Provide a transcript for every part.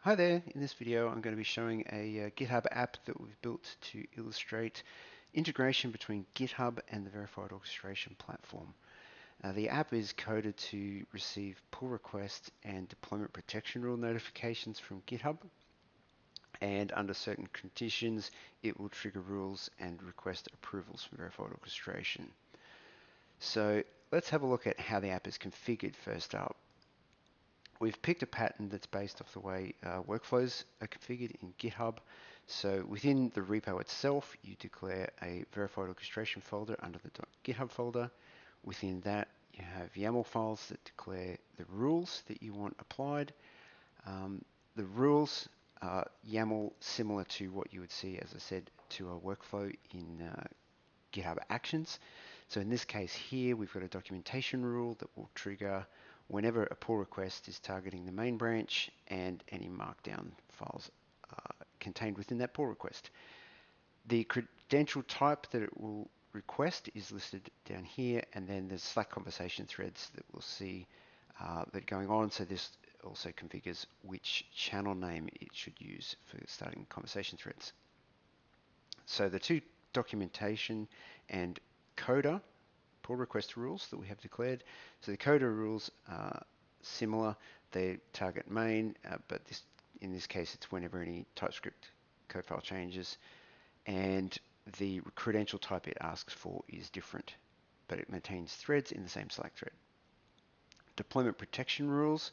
Hi there, in this video I'm going to be showing a GitHub app that we've built to illustrate integration between GitHub and the Verified Orchestration platform. The app is coded to receive pull request and deployment protection rule notifications from GitHub, and under certain conditions it will trigger rules and request approvals from Verified Orchestration. So let's have a look at how the app is configured first up. We've picked a pattern that's based off the way workflows are configured in GitHub. So within the repo itself, you declare a verified orchestration folder under the .github folder. Within that, you have YAML files that declare the rules that you want applied. The rules are YAML similar to what you would see, as I said, to a workflow in GitHub Actions. So in this case here, we've got a documentation rule that will trigger whenever a pull request is targeting the main branch and any markdown files contained within that pull request. The credential type that it will request is listed down here, and then there's Slack conversation threads that we'll see that going on. So this also configures which channel name it should use for starting conversation threads. So the two documentation and coder pull request rules that we have declared. So the coder rules are similar. They target main, but in this case it's whenever any TypeScript code file changes, and the credential type it asks for is different, but it maintains threads in the same Slack thread. Deployment protection rules.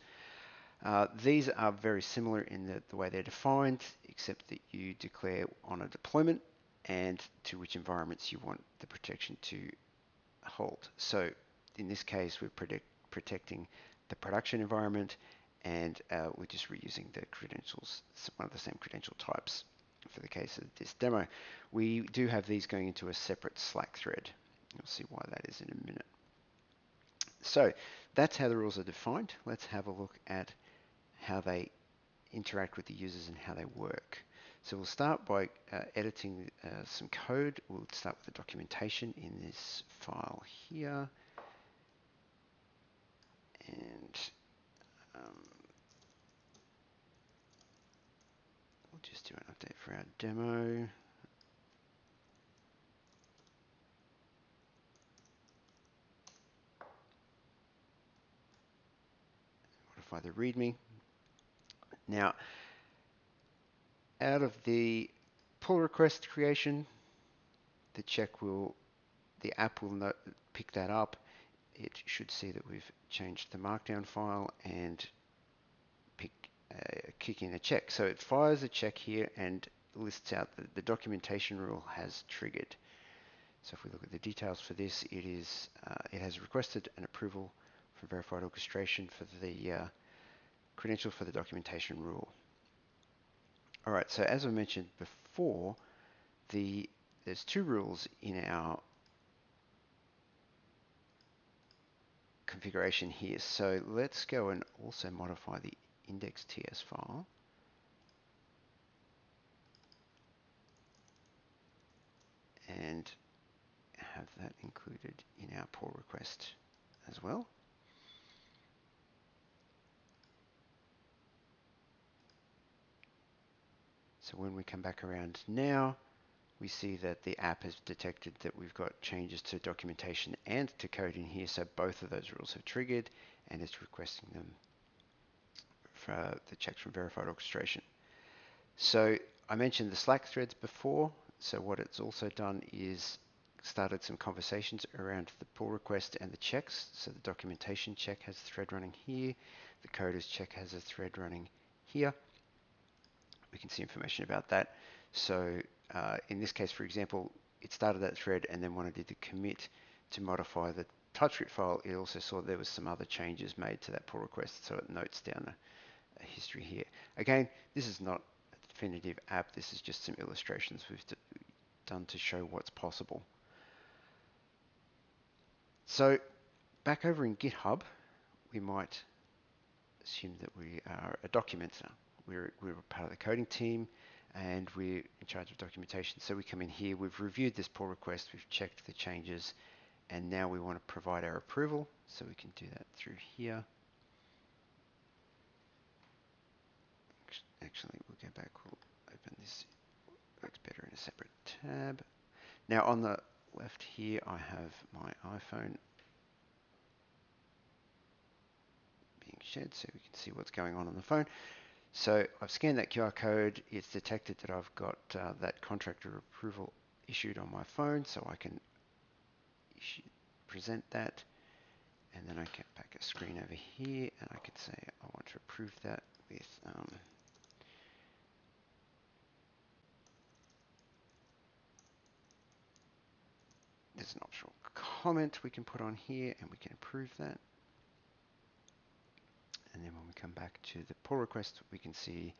These are very similar in the way they're defined, except that you declare on a deployment and to which environments you want the protection to hold. So in this case, we're protecting the production environment, and we're just reusing the credentials, one of the same credential types for the case of this demo. We do have these going into a separate Slack thread. You'll see why that is in a minute. So that's how the rules are defined. Let's have a look at how they interact with the users and how they work. So we'll start by editing some code. We'll start with the documentation in this file here. And we'll just do an update for our demo. Modify the README. Now, out of the pull request creation, the app will pick that up. It should see that we've changed the markdown file and kick in a check. So it fires a check here and lists out that the documentation rule has triggered. So if we look at the details for this, it has requested an approval for verified orchestration for the credential for the documentation rule. All right, so as I mentioned before, there's two rules in our configuration here. So let's go and also modify the index.ts file. And have that included in our pull request as well. So when we come back around now, we see that the app has detected that we've got changes to documentation and to code in here. So both of those rules have triggered, and it's requesting them for the checks from verified orchestration. So I mentioned the Slack threads before. So what it's also done is started some conversations around the pull request and the checks. So the documentation check has a thread running here. The coders check has a thread running here. We can see information about that. So in this case, for example, it started that thread, and then when I did the commit to modify the TypeScript file, it also saw there was some other changes made to that pull request, so it notes down a history here. Again, this is not a definitive app. This is just some illustrations we've done to show what's possible. So back over in GitHub, we might assume that we are a documenter. We're part of the coding team, and we're in charge of documentation. So we come in here, we've reviewed this pull request, we've checked the changes, and now we want to provide our approval. So we can do that through here. go back, we'll open this, works better in a separate tab. Now on the left here, I have my iPhone being shared so we can see what's going on the phone. So I've scanned that QR code. It's detected that I've got that contractor approval issued on my phone, so I can present that. And then I get back a screen over here, and I can say I want to approve that with there's an optional comment we can put on here, and we can approve that. And then when we come back to the pull request, we can see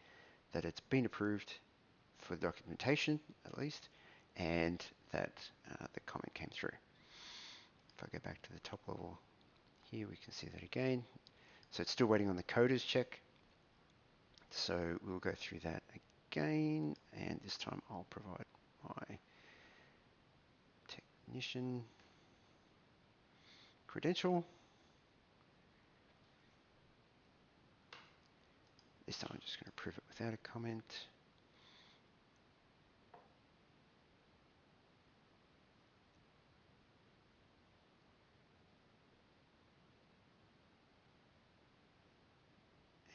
that it's been approved for documentation, at least, and that the comment came through. If I go back to the top level here, we can see that again. So it's still waiting on the coders check. So we'll go through that again, and this time I'll provide my technician credential. This time I'm just going to approve it without a comment.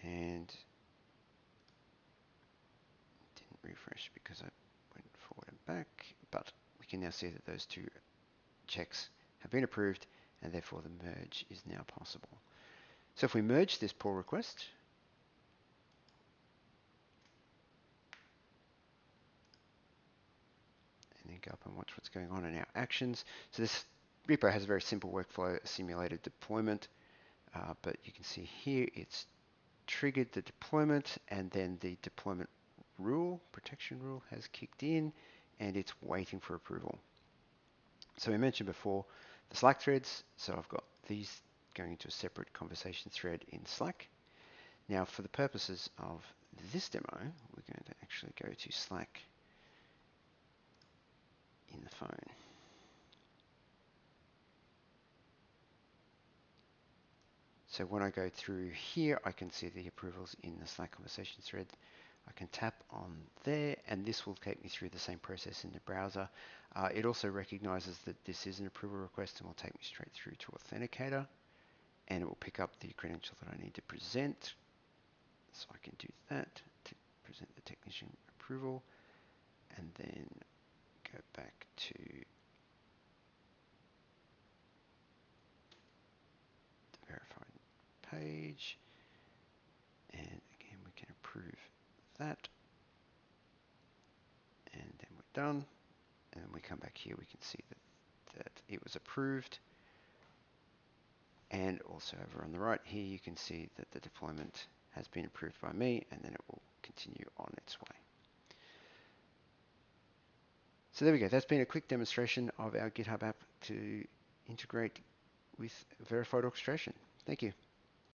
And didn't refresh because I went forward and back, but we can now see that those two checks have been approved, and therefore the merge is now possible. So if we merge this pull request, and then go up and watch what's going on in our actions. So this repo has a very simple workflow, a simulated deployment, but you can see here it's triggered the deployment, and then the deployment rule, protection rule, has kicked in, and it's waiting for approval. So we mentioned before the Slack threads, so I've got these going into a separate conversation thread in Slack. Now for the purposes of this demo, we're going to actually go to Slack in the phone. So when I go through here, I can see the approvals in the Slack conversation thread. I can tap on there, and this will take me through the same process in the browser. It also recognizes that this is an approval request and will take me straight through to Authenticator, and it will pick up the credential that I need to present. So I can do that to present the technician approval, and then go back to the verified page, and again we can approve that, and then we're done. And then we come back here, we can see that it was approved. And also over on the right here, you can see that the deployment has been approved by me, and then it will continue on its way. So there we go. That's been a quick demonstration of our GitHub app to integrate with verified orchestration. Thank you.